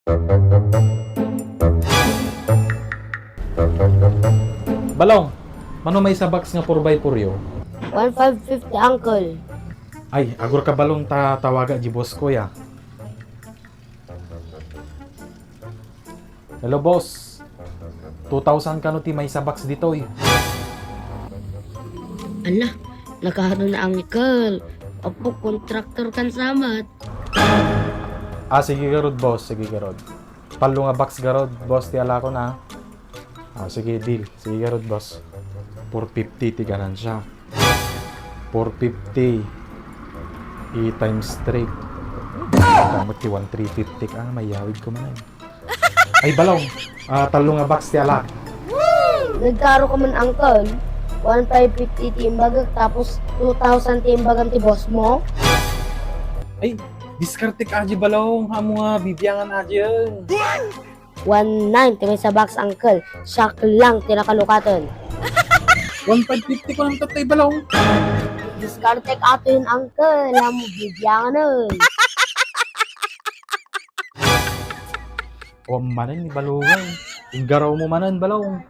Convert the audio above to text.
Balong, mano may sa box nga 4x4 yo? 1,550 uncle. Ay, agor ka balong tawaga di boss ko ya. Hello boss. 2,000 ka no ti may sa box dito eh. Ala, nakahano na uncle. Opo, contractor kan samat. Ah, sige garod boss, sige garod. Palo nga box garod, boss ti ala ko na. Ah, sige deal. Sige garod boss. 450 ti ganan siya. 450 E times 3. Kamot ti 1,350 ka, mayawid ko man. Ay balong, talo nga box ti ala. Nagkaro ka man uncle. 1,550 timbagag tapos 2,000 timbagam ti boss mo. Ay, diskarte ka aja balong, hamo nga bibiyangan aja. 1,900 may sa box uncle. Shock lang tinakalukatan. 1,550 ko ng tatay balong. Diskarte ka atin uncle. Alam mo, bibiyang nun. O manan ni balungan. Yung garaw mo manan balong.